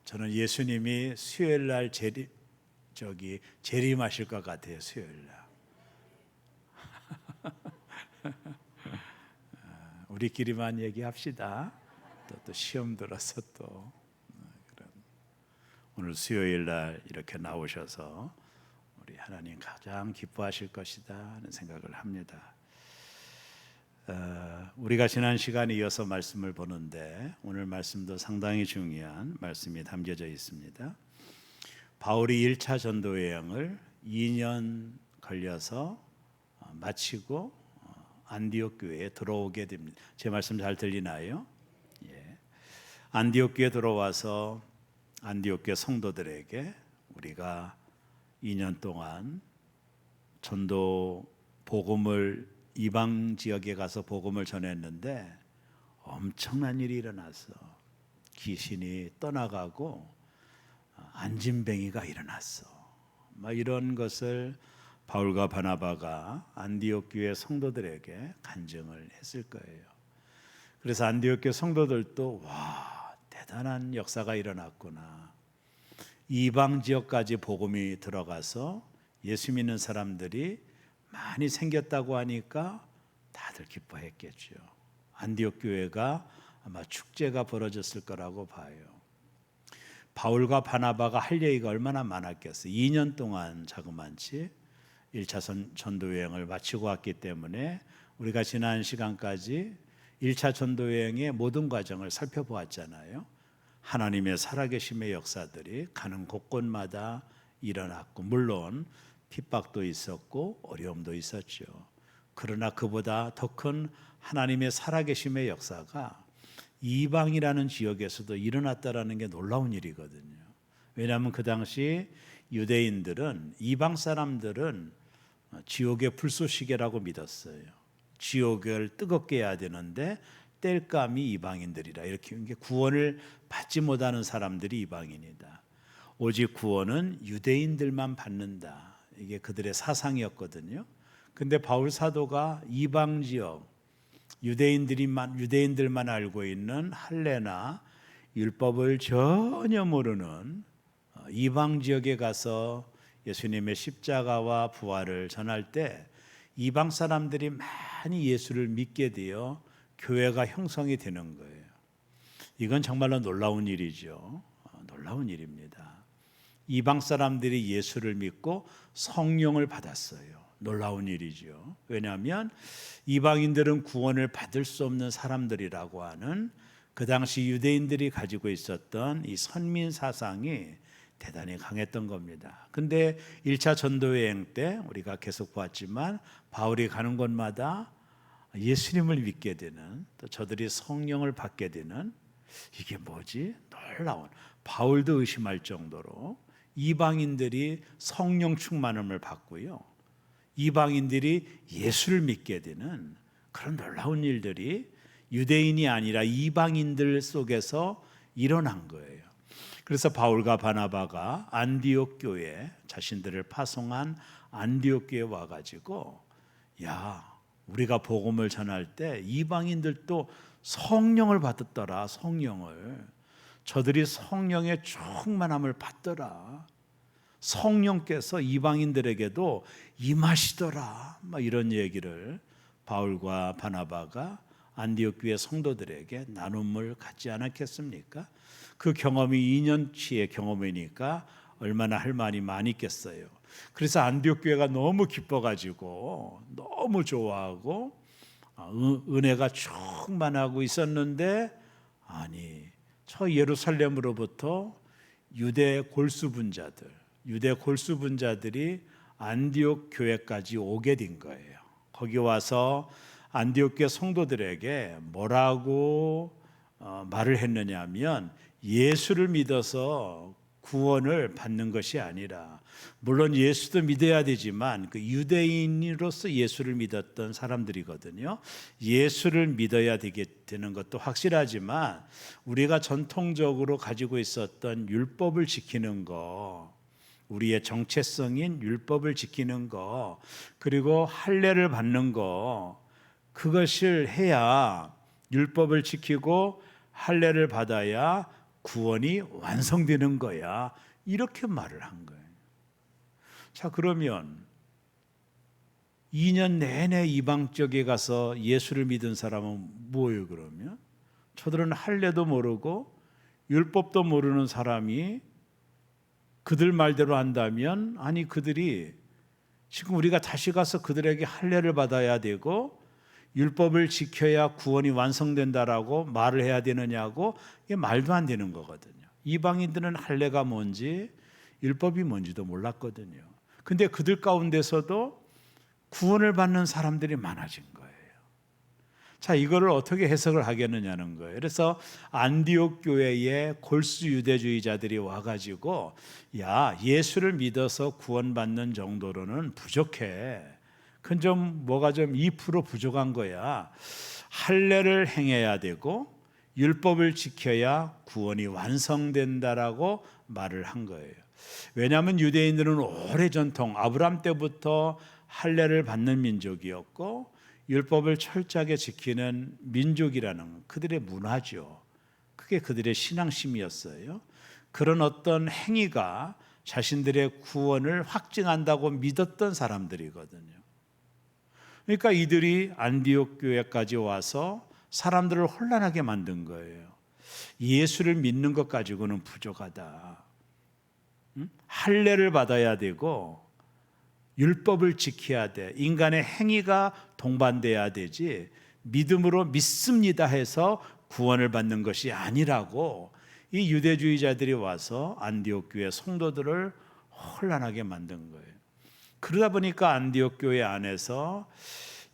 저는 예수님이 수요일 날 재림하실 것 같아요. 수요일 날. 우리끼리만 얘기합시다. 또 시험 들어서 또 그런 오늘 수요일 날 이렇게 나오셔서 우리 하나님 가장 기뻐하실 것이다 하는 생각을 합니다. 우리가 지난 시간에 이어서 말씀을 보는데 오늘 말씀도 상당히 중요한 말씀이 담겨져 있습니다. 바울이 1차 전도 여행을 2년 걸려서 마치고 안디옥 교회에 들어오게 됩니다. 제 말씀 잘 들리나요? 예. 안디옥 교회에 들어와서 안디옥 교회 성도들에게 우리가 2년 동안 전도 복음을 이방 지역에 가서 복음을 전했는데 엄청난 일이 일어났어. 귀신이 떠나가고 안진뱅이가 일어났어. 이런 것을 바울과 바나바가 안디옥 교회 성도들에게 간증을 했을 거예요. 그래서 안디옥 교회 성도들도 와, 대단한 역사가 일어났구나. 이방 지역까지 복음이 들어가서 예수 믿는 사람들이 많이 생겼다고 하니까 다들 기뻐했겠죠. 안디옥 교회가 아마 축제가 벌어졌을 거라고 봐요. 바울과 바나바가 할 얘기가 얼마나 많았겠어요. 2년 동안 자그만치 1차 전도 여행을 마치고 왔기 때문에 우리가 지난 시간까지 1차 전도 여행의 모든 과정을 살펴보았잖아요. 하나님의 살아계심의 역사들이 가는 곳곳마다 일어났고, 물론 핍박도 있었고 어려움도 있었죠. 그러나 그보다 더 큰 하나님의 살아계심의 역사가 이방이라는 지역에서도 일어났다라는 게 놀라운 일이거든요. 왜냐하면 그 당시 유대인들은, 이방 사람들은 지옥의 불쏘시개라고 믿었어요. 지옥을 뜨겁게 해야 되는데 땔감이 이방인들이라, 이렇게 구원을 받지 못하는 사람들이 이방인이다. 오직 구원은 유대인들만 받는다. 이게 그들의 사상이었거든요. 근데 바울 사도가 이방 지역, 유대인들만 알고 있는 할례나 율법을 전혀 모르는 이방 지역에 가서 예수님의 십자가와 부활을 전할 때 이방 사람들이 많이 예수를 믿게 되어 교회가 형성이 되는 거예요. 이건 정말로 놀라운 일이죠. 놀라운 일입니다. 이방 사람들이 예수를 믿고 성령을 받았어요. 놀라운 일이죠. 왜냐하면 이방인들은 구원을 받을 수 없는 사람들이라고 하는 그 당시 유대인들이 가지고 있었던 이 선민 사상이 대단히 강했던 겁니다. 근데 1차 전도 여행 때 우리가 계속 보았지만 바울이 가는 곳마다 예수님을 믿게 되는, 또 저들이 성령을 받게 되는, 이게 뭐지? 놀라운, 바울도 의심할 정도로 이방인들이 성령 충만함을 받고요, 이방인들이 예수를 믿게 되는 그런 놀라운 일들이 유대인이 아니라 이방인들 속에서 일어난 거예요. 그래서 바울과 바나바가 안디옥 교회, 자신들을 파송한 안디옥 교회에 와가지고, 야, 우리가 복음을 전할 때 이방인들도 성령을 받았더라. 성령을, 저들이 성령의 충만함을 받더라. 성령께서 이방인들에게도 임하시더라. 이런 얘기를 바울과 바나바가 안디옥 교회 성도들에게 나눔을 갖지 않았겠습니까? 그 경험이 2년치의 경험이니까 얼마나 할 말이 많이 있겠어요. 그래서 안디옥 교회가 너무 기뻐가지고 너무 좋아하고 은혜가 충만하고 있었는데, 아니, 저 예루살렘으로부터 유대 골수분자들이 안디옥 교회까지 오게 된 거예요. 거기 와서 안디옥 교회 성도들에게 뭐라고 말을 했느냐 하면, 예수를 믿어서 구원을 받는 것이 아니라, 물론 예수도 믿어야 되지만 그 유대인으로서 예수를 믿었던 사람들이거든요. 예수를 믿어야 되는 것도 확실하지만 우리가 전통적으로 가지고 있었던 율법을 지키는 거, 우리의 정체성인 율법을 지키는 거, 그리고 할례를 받는 거, 그것을 해야, 율법을 지키고 할례를 받아야 구원이 완성되는 거야. 이렇게 말을 한 거예요. 자, 그러면 2년 내내 이방 쪽에 가서 예수를 믿은 사람은 뭐예요, 그러면? 저들은 할례도 모르고 율법도 모르는 사람이 그들 말대로 한다면, 아니 그들이 지금 우리가 다시 가서 그들에게 할례를 받아야 되고 율법을 지켜야 구원이 완성된다라고 말을 해야 되느냐고, 이게 말도 안 되는 거거든요. 이방인들은 할례가 뭔지 율법이 뭔지도 몰랐거든요. 근데 그들 가운데서도 구원을 받는 사람들이 많아진 거예요. 자, 이거를 어떻게 해석을 하겠느냐는 거예요. 그래서 안디옥 교회에 골수 유대주의자들이 와가지고, 야, 예수를 믿어서 구원받는 정도로는 부족해. 그건 좀 뭐가 좀 2% 부족한 거야. 할례를 행해야 되고 율법을 지켜야 구원이 완성된다라고 말을 한 거예요. 왜냐하면 유대인들은 오래 전통, 아브람 때부터 할례를 받는 민족이었고 율법을 철저하게 지키는 민족이라는 그들의 문화죠. 그게 그들의 신앙심이었어요. 그런 어떤 행위가 자신들의 구원을 확증한다고 믿었던 사람들이거든요. 그러니까 이들이 안디옥 교회까지 와서 사람들을 혼란하게 만든 거예요. 예수를 믿는 것 가지고는 부족하다. 할례를 받아야 되고 율법을 지켜야 돼. 인간의 행위가 동반돼야 되지 믿음으로 믿습니다 해서 구원을 받는 것이 아니라고 이 유대주의자들이 와서 안디옥 교회 성도들을 혼란하게 만든 거예요. 그러다 보니까 안디옥 교회 안에서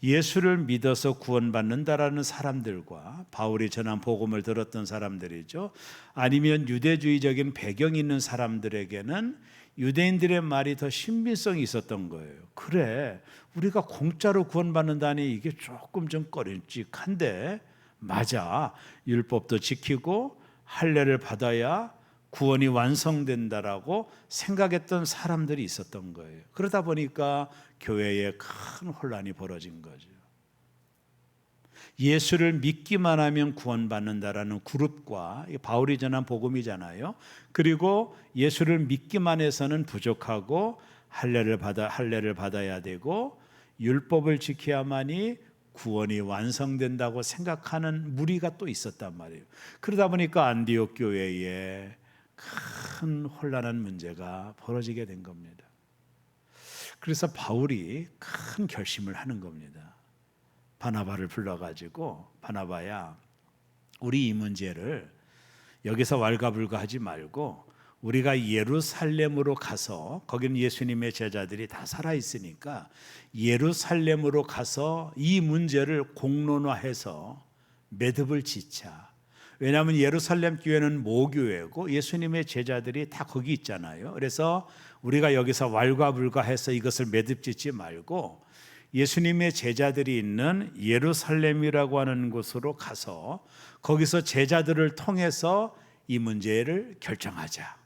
예수를 믿어서 구원받는다라는 사람들과 바울이 전한 복음을 들었던 사람들이죠. 아니면 유대주의적인 배경이 있는 사람들에게는 유대인들의 말이 더 신빙성이 있었던 거예요. 그래, 우리가 공짜로 구원받는다니 이게 조금 좀 꺼림칙한데, 맞아, 율법도 지키고 할례를 받아야 구원이 완성된다라고 생각했던 사람들이 있었던 거예요. 그러다 보니까 교회에 큰 혼란이 벌어진 거죠. 예수를 믿기만 하면 구원받는다라는 그룹과, 바울이 전한 복음이잖아요. 그리고 예수를 믿기만 해서는 부족하고 할례를 받아야 되고 율법을 지켜야만이 구원이 완성된다고 생각하는 무리가 또 있었단 말이에요. 그러다 보니까 안디옥 교회에 큰 혼란한 문제가 벌어지게 된 겁니다. 그래서 바울이 큰 결심을 하는 겁니다. 바나바를 불러가지고, 바나바야, 우리 이 문제를 여기서 왈가불가하지 말고 우리가 예루살렘으로 가서, 거기는 예수님의 제자들이 다 살아있으니까 예루살렘으로 가서 이 문제를 공론화해서 매듭을 짓자. 왜냐하면 예루살렘 교회는 모교회고 예수님의 제자들이 다 거기 있잖아요. 그래서 우리가 여기서 왈가불가해서 이것을 매듭 짓지 말고 예수님의 제자들이 있는 예루살렘이라고 하는 곳으로 가서 거기서 제자들을 통해서 이 문제를 결정하자.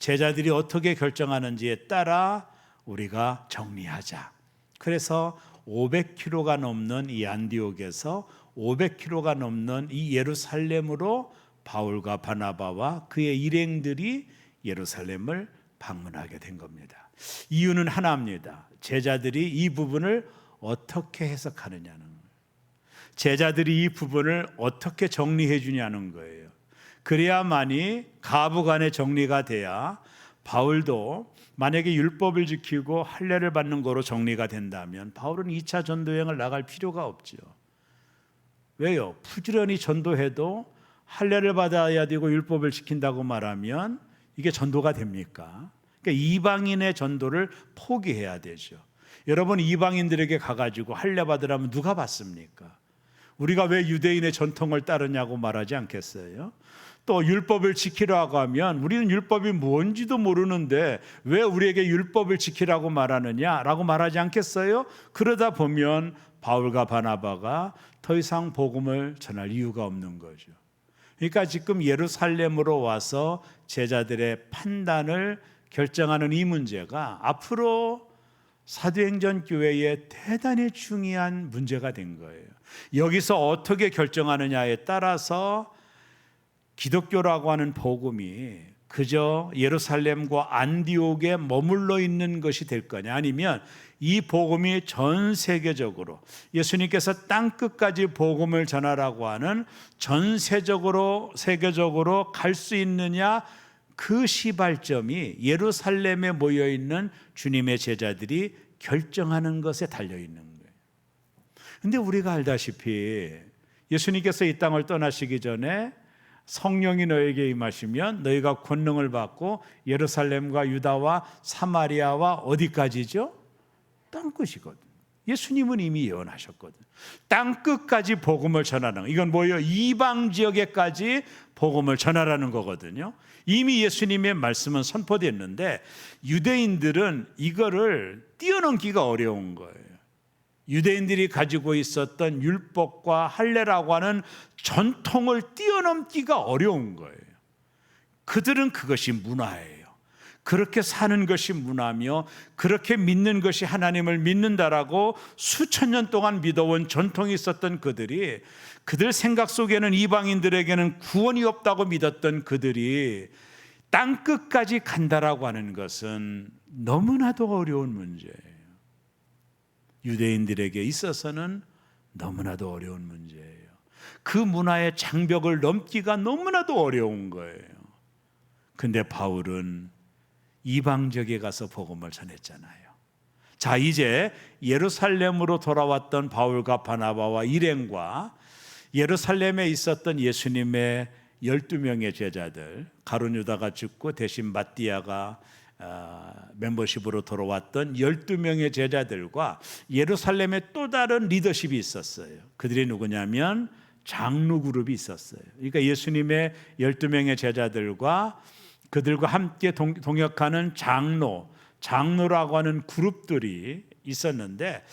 제자들이 어떻게 결정하는지에 따라 우리가 정리하자. 그래서 500km가 넘는 이 안디옥에서 500km가 넘는 이 예루살렘으로 바울과 바나바와 그의 일행들이 예루살렘을 방문하게 된 겁니다. 이유는 하나입니다. 제자들이 이 부분을 어떻게 해석하느냐는 거예요. 제자들이 이 부분을 어떻게 정리해 주냐는 거예요. 그래야만이 가부간의 정리가 돼야 바울도 만약에 율법을 지키고 할례를 받는 거로 정리가 된다면 바울은 2차 전도여행을 나갈 필요가 없죠. 왜요? 부지런히 전도해도 할례를 받아야 되고 율법을 지킨다고 말하면 이게 전도가 됩니까? 그러니까 이방인의 전도를 포기해야 되죠. 여러분, 이방인들에게 가가지고 할례 받으라면 누가 받습니까? 우리가 왜 유대인의 전통을 따르냐고 말하지 않겠어요? 또 율법을 지키라고 하면 우리는 율법이 뭔지도 모르는데 왜 우리에게 율법을 지키라고 말하느냐라고 말하지 않겠어요? 그러다 보면 바울과 바나바가 더 이상 복음을 전할 이유가 없는 거죠. 그러니까 지금 예루살렘으로 와서 제자들의 판단을 결정하는 이 문제가 앞으로 사도행전 교회에 대단히 중요한 문제가 된 거예요. 여기서 어떻게 결정하느냐에 따라서 기독교라고 하는 복음이 그저 예루살렘과 안디옥에 머물러 있는 것이 될 거냐, 아니면 이 복음이 전 세계적으로 예수님께서 땅끝까지 복음을 전하라고 하는 전 세계적으로 갈 수 있느냐, 그 시발점이 예루살렘에 모여 있는 주님의 제자들이 결정하는 것에 달려 있는 거예요. 근데 우리가 알다시피 예수님께서 이 땅을 떠나시기 전에 성령이 너에게 임하시면 너희가 권능을 받고 예루살렘과 유다와 사마리아와 어디까지죠? 땅끝이거든. 예수님은 이미 예언하셨거든. 땅끝까지 복음을 전하는, 이건 뭐예요? 이방 지역에까지 복음을 전하라는 거거든요. 이미 예수님의 말씀은 선포됐는데 유대인들은 이거를 뛰어넘기가 어려운 거예요. 유대인들이 가지고 있었던 율법과 할례라고 하는 전통을 뛰어넘기가 어려운 거예요. 그들은 그것이 문화예요. 그렇게 사는 것이 문화며 그렇게 믿는 것이 하나님을 믿는다라고 수천 년 동안 믿어온 전통이 있었던 그들이, 그들 생각 속에는 이방인들에게는 구원이 없다고 믿었던 그들이 땅끝까지 간다라고 하는 것은 너무나도 어려운 문제예요. 유대인들에게 있어서는 너무나도 어려운 문제예요. 그 문화의 장벽을 넘기가 너무나도 어려운 거예요. 근데 바울은 이방 지역에 가서 복음을 전했잖아요. 자, 이제 예루살렘으로 돌아왔던 바울과 바나바와 일행과 예루살렘에 있었던 예수님의 12명의 제자들, 가룟 유다가 죽고 대신 마띠아가 멤버십으로 돌아왔던 12명의 제자들과 예루살렘에 또 다른 리더십이 있었어요. 그들이 누구냐면 장로 그룹이 있었어요. 그러니까 예수님의 12명의 제자들과 그들과 함께 동역하는 장로라고 하는 그룹들이 있었는데,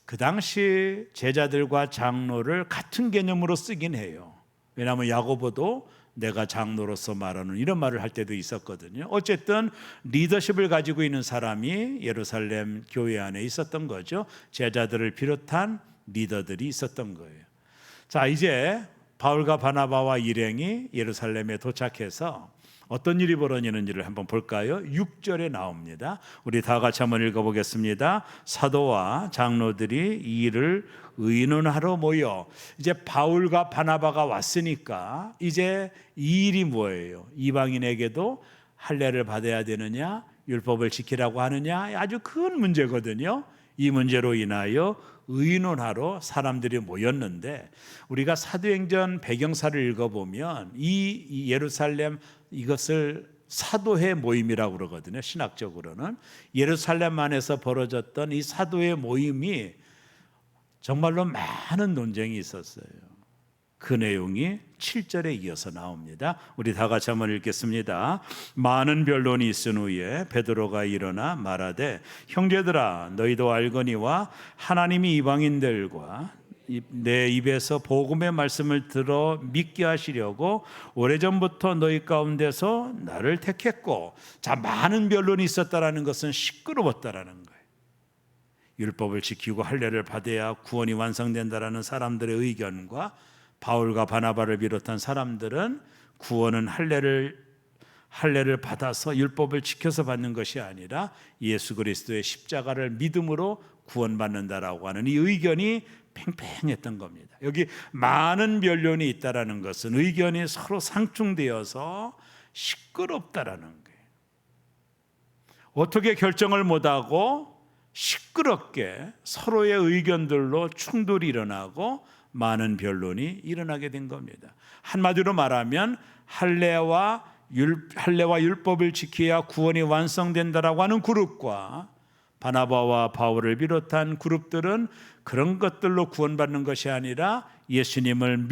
그 당시 제자들과 장로를 같은 개념으로 쓰긴 해요. 왜냐하면 야고보도 내가 장로로서 말하는 이런 말을 할 때도 있었거든요. 어쨌든 리더십을 가지고 있는 사람이 예루살렘 교회 안에 있었던 거죠. 제자들을 비롯한 리더들이 있었던 거예요. 자, 이제 바울과 바나바와 일행이 예루살렘에 도착해서 어떤 일이 벌어지는지를 한번 볼까요? 6절에 나옵니다. 우리 다 같이 한번 읽어보겠습니다. 사도와 장로들이 이 일을 의논하러 모여, 이제 바울과 바나바가 왔으니까 이제 이 일이 뭐예요? 이방인에게도 할례를 받아야 되느냐, 율법을 지키라고 하느냐, 아주 큰 문제거든요. 이 문제로 인하여 의논하러 사람들이 모였는데, 우리가 사도행전 배경사를 읽어보면 이 예루살렘, 이것을 사도회 모임이라고 그러거든요. 신학적으로는 예루살렘 안에서 벌어졌던 이 사도회 모임이 정말로 많은 논쟁이 있었어요. 그 내용이 7절에 이어서 나옵니다. 우리 다 같이 한번 읽겠습니다. 많은 변론이 있은 후에 베드로가 일어나 말하되, 형제들아, 너희도 알거니와 하나님이 이방인들과 내 입에서 복음의 말씀을 들어 믿게 하시려고 오래전부터 너희 가운데서 나를 택했고. 자, 많은 변론이 있었다라는 것은 시끄러웠다라는 거예요. 율법을 지키고 할례를 받아야 구원이 완성된다라는 사람들의 의견과 바울과 바나바를 비롯한 사람들은 구원은 할례를 받아서 율법을 지켜서 받는 것이 아니라 예수 그리스도의 십자가를 믿음으로 구원받는다라고 하는 이 의견이 팽팽했던 겁니다. 여기 많은 변론이 있다라는 것은 의견이 서로 상충되어서 시끄럽다라는 거예요. 어떻게 결정을 못하고 시끄럽게 서로의 의견들로 충돌이 일어나고 많은 변론이 일어나게 된 겁니다. 한마디로 말하면 할례와 율법을 지켜야 구원이 완성된다라고 하는 그룹과 바나바와 바울을 비롯한 그룹들은 그런 것들로 구원받는 것이 아니라 예수님을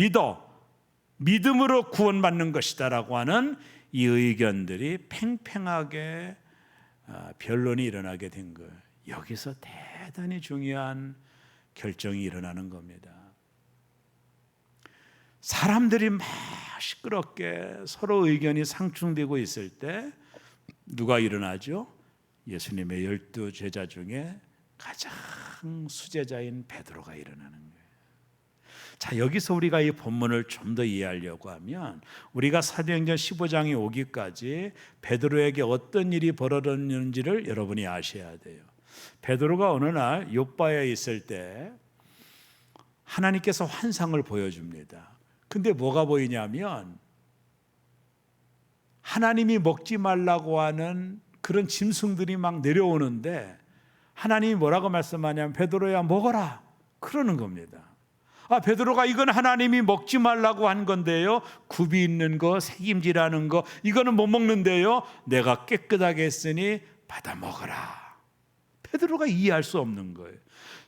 믿음으로 구원받는 것이다라고 하는 이 의견들이 팽팽하게 변론이 일어나게 된 거예요. 여기서 대단히 중요한 결정이 일어나는 겁니다. 사람들이 막 시끄럽게 서로 의견이 상충되고 있을 때 누가 일어나죠? 예수님의 12 제자 중에 가장 수제자인 베드로가 일어나는 거예요. 자, 여기서 우리가 이 본문을 좀 더 이해하려고 하면 우리가 사도행전 15장에 오기까지 베드로에게 어떤 일이 벌어졌는지를 여러분이 아셔야 돼요. 베드로가 어느 날 요바에 있을 때 하나님께서 환상을 보여줍니다. 근데 뭐가 보이냐면 하나님이 먹지 말라고 하는 그런 짐승들이 막 내려오는데 하나님이 뭐라고 말씀하냐면 베드로야 먹어라 그러는 겁니다. 베드로가 이건 하나님이 먹지 말라고 한 건데요, 굽이 있는 거, 새김질하는 거 이거는 못 먹는데요, 내가 깨끗하게 했으니 받아 먹어라. 베드로가 이해할 수 없는 거예요.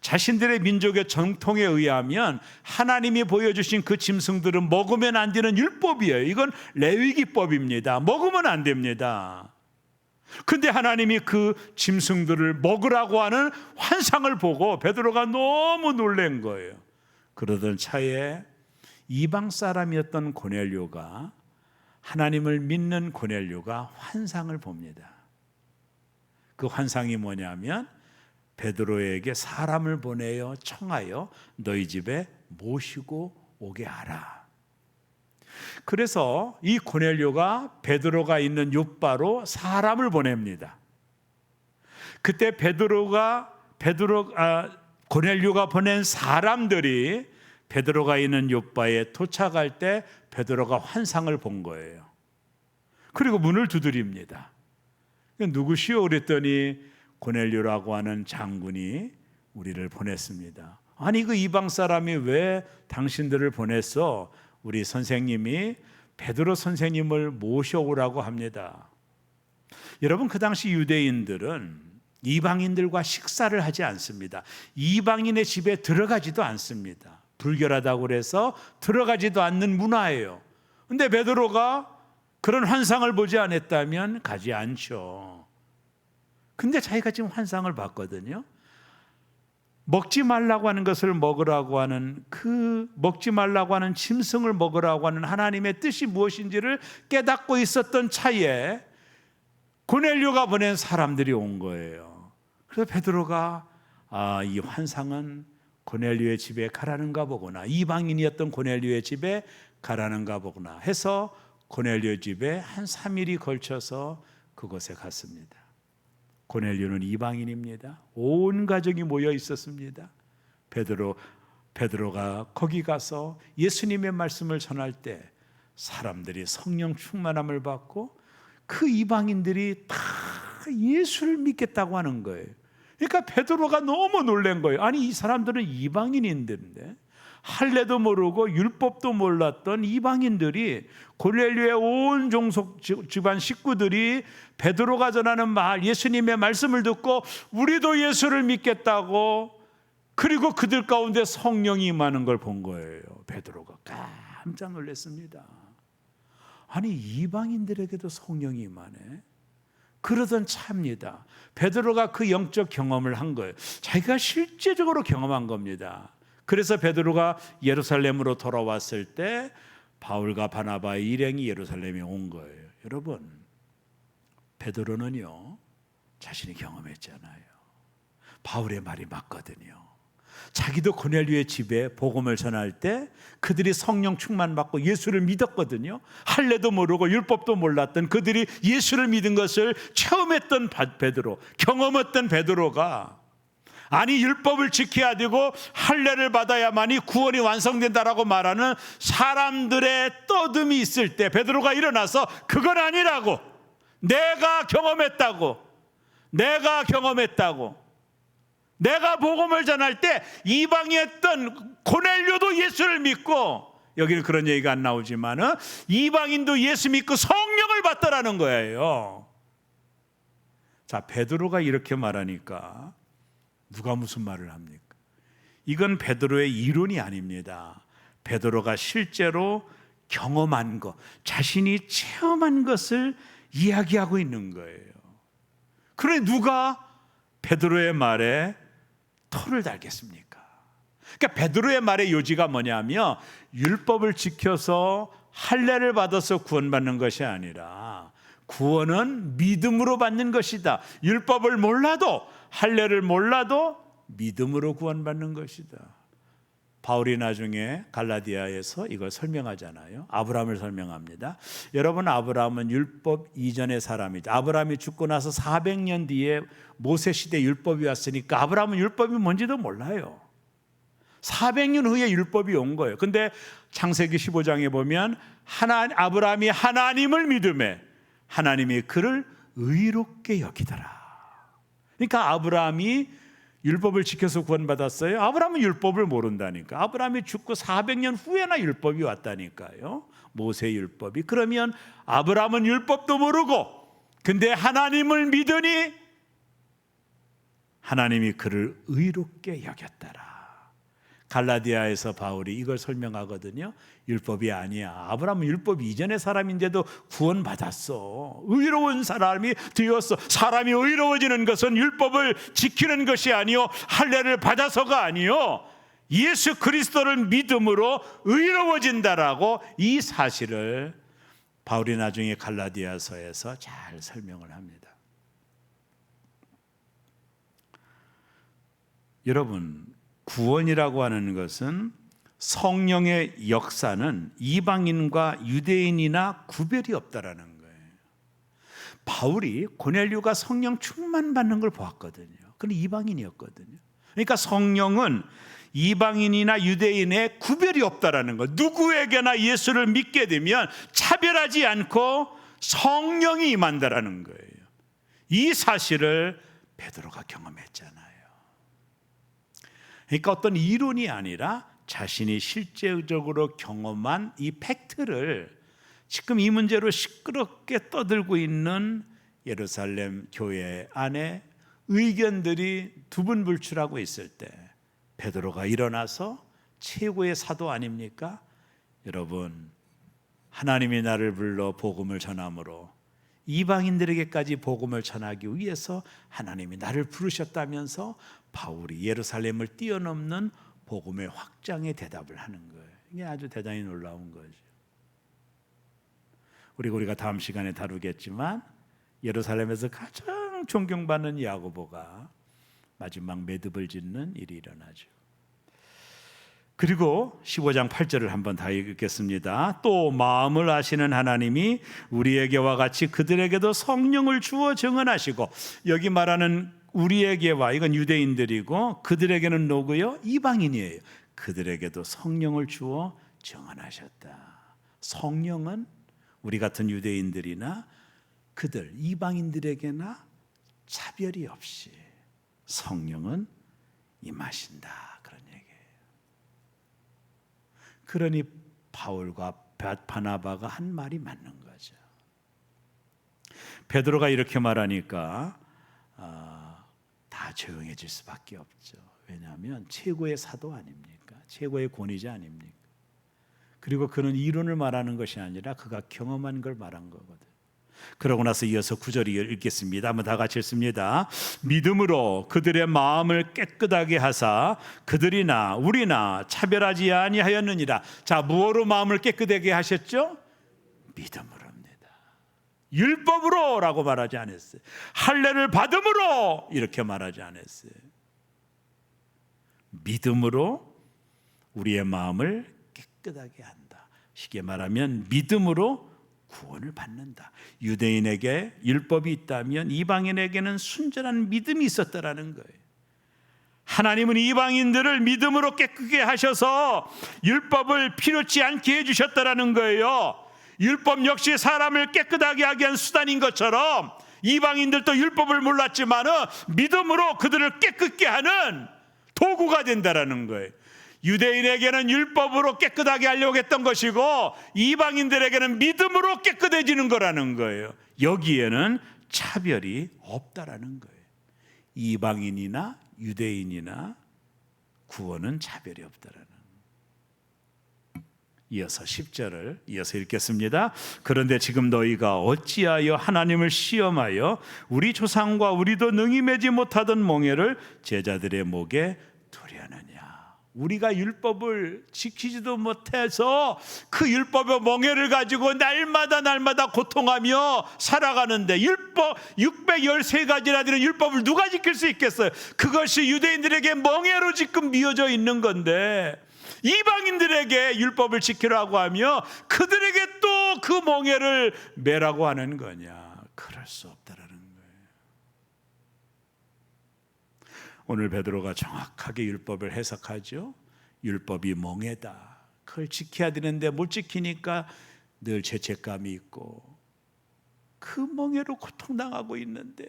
자신들의 민족의 정통에 의하면 하나님이 보여주신 그 짐승들은 먹으면 안 되는 율법이에요. 이건 레위기법입니다. 먹으면 안 됩니다. 근데 하나님이 그 짐승들을 먹으라고 하는 환상을 보고 베드로가 너무 놀란 거예요. 그러던 차에 이방 사람이었던 고넬료가, 하나님을 믿는 고넬료가 환상을 봅니다. 그 환상이 뭐냐면 베드로에게 사람을 보내어 청하여 너희 집에 모시고 오게 하라. 그래서 이 고넬료가 베드로가 있는 요바로 사람을 보냅니다. 그때 고넬료가 보낸 사람들이 베드로가 있는 요바에 도착할 때 베드로가 환상을 본 거예요. 그리고 문을 두드립니다. 누구시오? 그랬더니 고넬료라고 하는 장군이 우리를 보냈습니다. 아니 그 이방 사람이 왜 당신들을 보냈어? 우리 선생님이 베드로 선생님을 모셔오라고 합니다. 여러분, 그 당시 유대인들은 이방인들과 식사를 하지 않습니다. 이방인의 집에 들어가지도 않습니다. 불결하다고 해서 들어가지도 않는 문화예요. 근데 베드로가 그런 환상을 보지 않았다면 가지 않죠. 근데 자기가 지금 환상을 봤거든요. 먹지 말라고 하는 것을 먹으라고 하는, 그 먹지 말라고 하는 짐승을 먹으라고 하는 하나님의 뜻이 무엇인지를 깨닫고 있었던 차에 고넬료가 보낸 사람들이 온 거예요. 그래서 베드로가 이 환상은 고넬료의 집에 가라는가 보구나, 이방인이었던 고넬료의 집에 가라는가 보구나 해서 고넬료 집에 한 3일이 걸쳐서 그곳에 갔습니다. 고넬료는 이방인입니다. 온 가족이 모여 있었습니다. 베드로가 거기 가서 예수님의 말씀을 전할 때 사람들이 성령 충만함을 받고 그 이방인들이 다 예수를 믿겠다고 하는 거예요. 그러니까 베드로가 너무 놀란 거예요. 아니 이 사람들은 이방인인데 할례도 모르고 율법도 몰랐던 이방인들이, 고넬료의 온 종속 집안 식구들이 베드로가 전하는 말, 예수님의 말씀을 듣고 우리도 예수를 믿겠다고, 그리고 그들 가운데 성령이 임하는 걸 본 거예요. 베드로가 깜짝 놀랐습니다. 아니 이방인들에게도 성령이 임하네. 그러던 차입니다. 베드로가 그 영적 경험을 한 거예요. 자기가 실제적으로 경험한 겁니다. 그래서 베드로가 예루살렘으로 돌아왔을 때 바울과 바나바의 일행이 예루살렘에 온 거예요. 여러분, 베드로는요 자신이 경험했잖아요. 바울의 말이 맞거든요. 자기도 고넬료의 집에 복음을 전할 때 그들이 성령 충만 받고 예수를 믿었거든요. 할례도 모르고 율법도 몰랐던 그들이 예수를 믿은 것을 체험했던 베드로, 경험했던 베드로가 아니 율법을 지켜야 되고 할례를 받아야만이 구원이 완성된다라고 말하는 사람들의 떠듬이 있을 때 베드로가 일어나서 그건 아니라고, 내가 경험했다고, 내가 복음을 전할 때 이방이었던 고넬료도 예수를 믿고, 여기는 그런 얘기가 안 나오지만 이방인도 예수 믿고 성령을 받더라는 거예요. 자, 베드로가 이렇게 말하니까 누가 무슨 말을 합니까? 이건 베드로의 이론이 아닙니다. 베드로가 실제로 경험한 것, 자신이 체험한 것을 이야기하고 있는 거예요. 그래 누가 베드로의 말에 토를 달겠습니까? 그러니까 베드로의 말의 요지가 뭐냐면 율법을 지켜서 할례를 받아서 구원받는 것이 아니라 구원은 믿음으로 받는 것이다. 율법을 몰라도, 할례를 몰라도 믿음으로 구원받는 것이다. 바울이 나중에 갈라디아에서 이걸 설명하잖아요. 아브라함을 설명합니다. 여러분, 아브라함은 율법 이전의 사람이죠. 아브라함이 죽고 나서 400년 뒤에 모세 시대 율법이 왔으니까 아브라함은 율법이 뭔지도 몰라요. 400년 후에 율법이 온 거예요. 근데 창세기 15장에 보면 아브라함이 하나님을 믿음에 하나님이 그를 의롭게 여기더라. 그러니까 아브라함이 율법을 지켜서 구원받았어요. 아브라함은 율법을 모른다니까. 아브라함이 죽고 400년 후에나 율법이 왔다니까요. 모세 율법이. 그러면 아브라함은 율법도 모르고 근데 하나님을 믿으니 하나님이 그를 의롭게 여겼더라. 갈라디아에서 바울이 이걸 설명하거든요. 율법이 아니야. 아브라함은 율법 이전의 사람인데도 구원받았어. 의로운 사람이 되었어. 사람이 의로워지는 것은 율법을 지키는 것이 아니요 할례를 받아서가 아니요 예수 그리스도를 믿음으로 의로워진다라고 이 사실을 바울이 나중에 갈라디아서에서 잘 설명을 합니다. 여러분, 구원이라고 하는 것은 성령의 역사는 이방인과 유대인이나 구별이 없다라는 거예요. 바울이 고넬료가 성령 충만 받는 걸 보았거든요. 그는 이방인이었거든요. 그러니까 성령은 이방인이나 유대인의 구별이 없다라는 거. 누구에게나 예수를 믿게 되면 차별하지 않고 성령이 임한다라는 거예요. 이 사실을 베드로가 경험했잖아요. 그러니까 어떤 이론이 아니라 자신이 실제적으로 경험한 이 팩트를 지금 이 문제로 시끄럽게 떠들고 있는 예루살렘 교회 안에 의견들이 두분불출하고 있을 때 베드로가 일어나서 최고의 사도 아닙니까? 여러분, 하나님이 나를 불러 복음을 전함으로 이방인들에게까지 복음을 전하기 위해서 하나님이 나를 부르셨다면서 바울이 예루살렘을 뛰어넘는 복음의 확장에 대답을 하는 거예요. 이게 아주 대단히 놀라운 거죠. 우리가 다음 시간에 다루겠지만 예루살렘에서 가장 존경받는 야고보가 마지막 매듭을 짓는 일이 일어나죠. 그리고 15장 8절을 한번 다 읽겠습니다. 또 마음을 아시는 하나님이 우리에게와 같이 그들에게도 성령을 주어 증언하시고, 여기 말하는 우리에게와 이건 유대인들이고 그들에게는 누구요? 이방인이에요. 그들에게도 성령을 주어 증언하셨다. 성령은 우리 같은 유대인들이나 그들 이방인들에게나 차별이 없이 성령은 임하신다, 그런 얘기예요. 그러니 바울과 바나바가 한 말이 맞는 거죠. 베드로가 이렇게 말하니까 다 조용해질 수밖에 없죠. 왜냐하면 최고의 사도 아닙니까? 최고의 권위자 아닙니까? 그리고 그는 이론을 말하는 것이 아니라 그가 경험한 걸 말한 거거든. 그러고 나서 이어서 9절 읽겠습니다. 한번 다 같이 읽습니다. 믿음으로 그들의 마음을 깨끗하게 하사 그들이나 우리나 차별하지 아니하였느니라. 자, 무엇으로 마음을 깨끗하게 하셨죠? 믿음으로입니다. 율법으로라고 말하지 않았어요. 할례를 받음으로 이렇게 말하지 않았어요. 믿음으로 우리의 마음을 깨끗하게 한다. 쉽게 말하면 믿음으로 구원을 받는다. 유대인에게 율법이 있다면 이방인에게는 순전한 믿음이 있었다라는 거예요. 하나님은 이방인들을 믿음으로 깨끗게 하셔서 율법을 필요치 않게 해주셨다라는 거예요. 율법 역시 사람을 깨끗하게 하게 한 수단인 것처럼 이방인들도 율법을 몰랐지만 믿음으로 그들을 깨끗게 하는 도구가 된다라는 거예요. 유대인에게는 율법으로 깨끗하게 하려고 했던 것이고 이방인들에게는 믿음으로 깨끗해지는 거라는 거예요. 여기에는 차별이 없다라는 거예요. 이방인이나 유대인이나 구원은 차별이 없다라는 거예요. 이어서 10절을 이어서 읽겠습니다. 그런데 지금 너희가 어찌하여 하나님을 시험하여 우리 조상과 우리도 능히 매지 못하던 몽해를 제자들의 목에 두려느냐. 우리가 율법을 지키지도 못해서 그 율법의 몽해를 가지고 날마다 고통하며 살아가는데 율법 613가지나 되는 율법을 누가 지킬 수 있겠어요? 그것이 유대인들에게 몽해로 지금 미어져 있는 건데 이방인들에게 율법을 지키라고 하며 그들에게 또 그 멍에를 매라고 하는 거냐? 그럴 수 없다라는 거예요. 오늘 베드로가 정확하게 율법을 해석하죠. 율법이 멍에다. 그걸 지켜야 되는데 못 지키니까 늘 죄책감이 있고 그 멍에로 고통당하고 있는데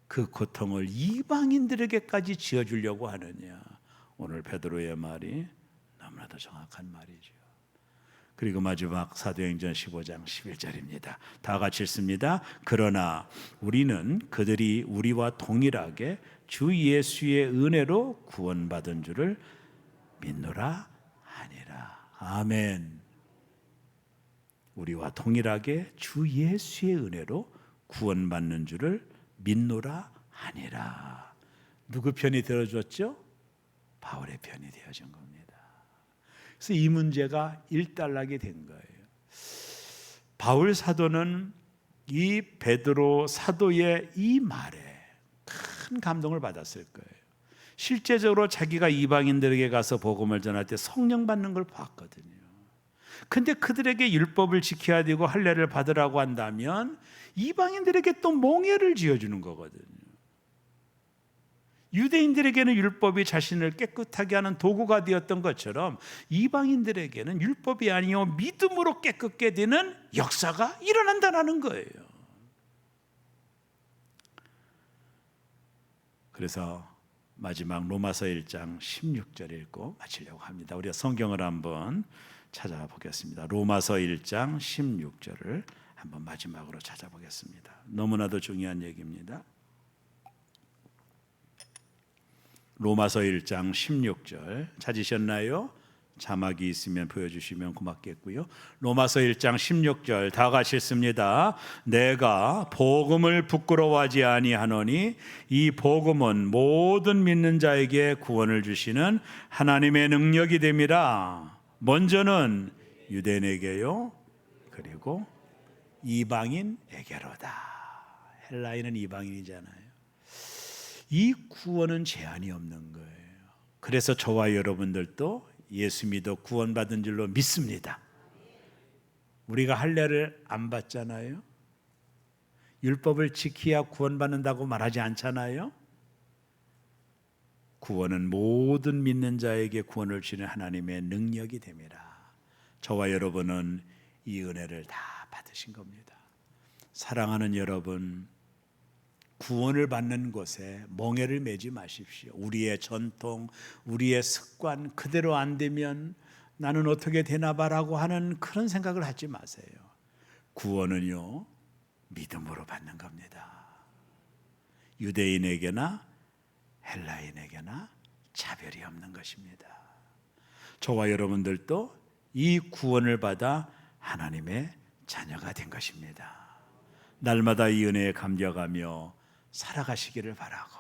그 고통을 이방인들에게까지 지어주려고 하느냐. 오늘 베드로의 말이 너무나도 정확한 말이죠. 그리고 마지막 사도행전 15장 11절입니다. 다 같이 읽습니다. 그러나 우리는 그들이 우리와 동일하게 주 예수의 은혜로 구원받은 줄을 믿노라 하니라. 아멘. 우리와 동일하게 주 예수의 은혜로 구원받는 줄을 믿노라 하니라. 누구 편이 되어줬죠? 바울의 편이 되어진 겁니다. 그래서 이 문제가 일단락이 된 거예요. 바울 사도는 이 베드로 사도의 이 말에 큰 감동을 받았을 거예요. 실제적으로 자기가 이방인들에게 가서 복음을 전할 때 성령 받는 걸 봤거든요. 근데 그들에게 율법을 지켜야 되고 할례를 받으라고 한다면 이방인들에게 또 몽해를 지어주는 거거든요. 유대인들에게는 율법이 자신을 깨끗하게 하는 도구가 되었던 것처럼 이방인들에게는 율법이 아니요 믿음으로 깨끗게 되는 역사가 일어난다는 거예요. 그래서 마지막 로마서 1장 16절 읽고 마치려고 합니다. 우리가 성경을 한번 찾아보겠습니다. 로마서 1장 16절을 한번 마지막으로 찾아보겠습니다. 너무나도 중요한 얘기입니다. 로마서 1장 16절 찾으셨나요? 자막이 있으면 보여주시면 고맙겠고요. 로마서 1장 16절 다 같이 읽습니다. 내가 복음을 부끄러워하지 아니하노니 이 복음은 모든 믿는 자에게 구원을 주시는 하나님의 능력이 됨이라. 먼저는 유대인에게요, 그리고 이방인에게로다. 헬라인은 이방인이잖아요. 이 구원은 제한이 없는 거예요. 그래서 저와 여러분들도 예수 믿어 구원받은 줄로 믿습니다. 우리가 할례를 안 받잖아요. 율법을 지켜야 구원받는다고 말하지 않잖아요. 구원은 모든 믿는 자에게 구원을 주는 하나님의 능력이 됩니다. 저와 여러분은 이 은혜를 다 받으신 겁니다. 사랑하는 여러분, 구원을 받는 곳에 멍에를 매지 마십시오. 우리의 전통, 우리의 습관 그대로 안 되면 나는 어떻게 되나 봐라고 하는 그런 생각을 하지 마세요. 구원은요, 믿음으로 받는 겁니다. 유대인에게나 헬라인에게나 차별이 없는 것입니다. 저와 여러분들도 이 구원을 받아 하나님의 자녀가 된 것입니다. 날마다 이 은혜에 감격하며 살아가시기를 바라고,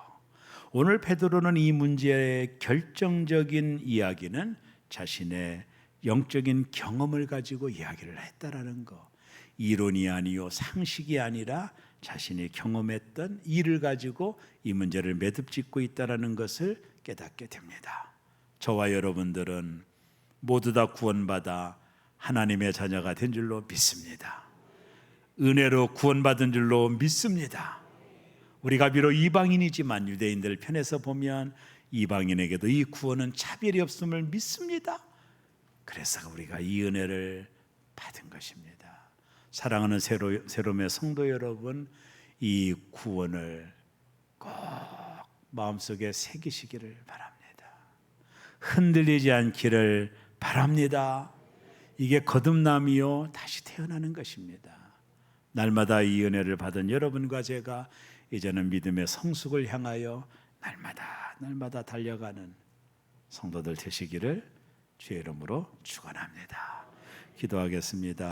오늘 베드로는 이 문제의 결정적인 이야기는 자신의 영적인 경험을 가지고 이야기를 했다라는 거, 이론이 아니요 상식이 아니라 자신이 경험했던 일을 가지고 이 문제를 매듭짓고 있다라는 것을 깨닫게 됩니다. 저와 여러분들은 모두 다 구원받아 하나님의 자녀가 된 줄로 믿습니다. 은혜로 구원받은 줄로 믿습니다. 우리가 비록 이방인이지만 유대인들 편에서 보면 이방인에게도 이 구원은 차별이 없음을 믿습니다. 그래서 우리가 이 은혜를 받은 것입니다. 사랑하는 세롬의 성도 여러분, 이 구원을 꼭 마음속에 새기시기를 바랍니다. 흔들리지 않기를 바랍니다. 이게 거듭남이요 다시 태어나는 것입니다. 날마다 이 은혜를 받은 여러분과 제가 이제는 믿음의 성숙을 향하여 날마다 달려가는 성도들 되시기를 주의 이름으로 축원합니다. 기도하겠습니다.